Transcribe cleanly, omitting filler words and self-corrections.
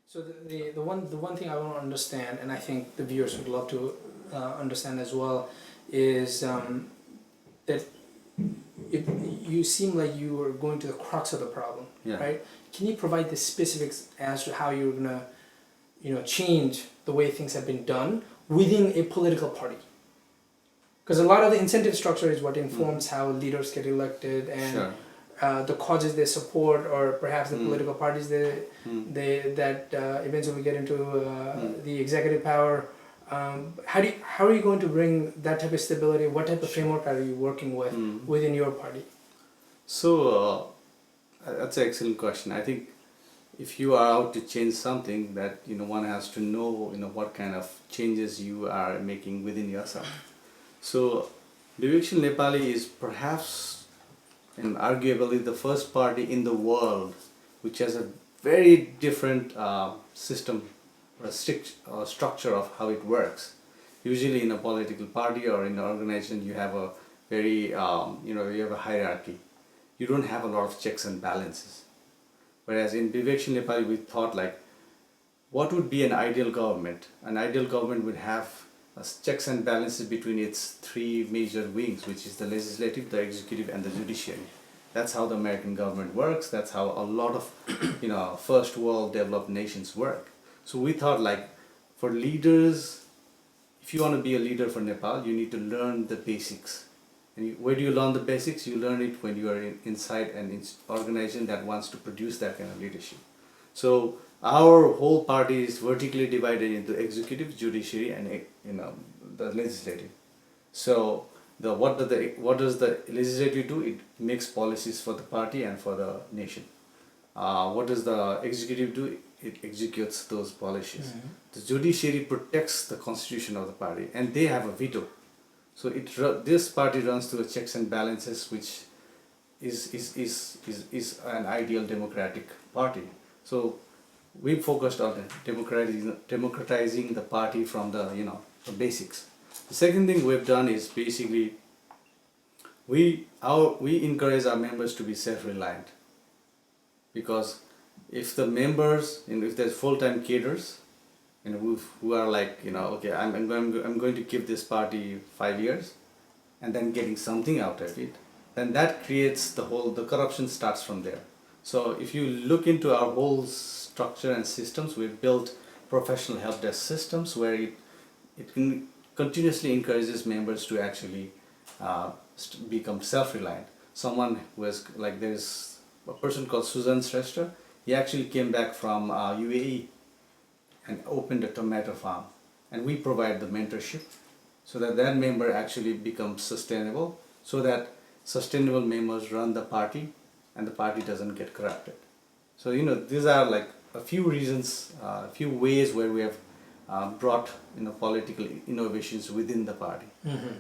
So the one thing I want to understand, and I think the viewers would love to understand as well, is that it, you seem like you were going to the crux of the problem, Yeah. right? Can you provide the specifics as to how you're gonna, change the way things have been done within a political party? Because a lot of the incentive structure is what informs how leaders get elected and Sure. the causes they support, or perhaps the Mm. political parties Mm. that eventually get into Mm. the executive power. How are you going to bring that type of stability? What type of framework are you working with Mm. within your party? So that's an excellent question. I think if you are out to change something, that one has to know what kind of changes you are making within yourself. So Bibeksheel Nepali is perhaps and arguably the first party in the world which has a very different system or structure of how it works. Usually in a political party or in an organization, you have a very you have a hierarchy. You don't have a lot of checks and balances. Whereas in Bibeksheel Nepali, we thought like, what would be an ideal government? An ideal government would have checks and balances between its three major wings, which is the legislative, the executive, and the judiciary. That's how the American government works. That's how a lot of first world developed nations work. So we thought like, for leaders, if you want to be a leader for Nepal, you need to learn the basics. And where do you learn the basics? You learn it when you are inside an organization that wants to produce that kind of leadership. So our whole party is vertically divided into executive, judiciary, and the legislative. So what does the legislative do? It makes policies for the party and for the nation. What does the executive do? It executes those policies. Mm-hmm. The judiciary protects the constitution of the party, and they have a veto. So this party runs through checks and balances, which is an ideal democratic party. So we focused on democratizing the party from the basics. The second thing we've done is basically we encourage our members to be self-reliant, because if the members, if there's full-time cadres, who are like, okay, I'm going to give this party 5 years and then getting something out of it, then that creates the corruption starts from there. So if you look into our whole structure and systems, we've built professional help desk systems where it continuously encourages members to actually become self-reliant. Someone who has, like, there's a person called Susan Shrestha. He actually came back from UAE and opened a tomato farm, and we provide the mentorship so that member actually becomes sustainable, so that sustainable members run the party and the party doesn't get corrupted. So these are like a few reasons, a few ways where we have brought political innovations within the party. Mm-hmm.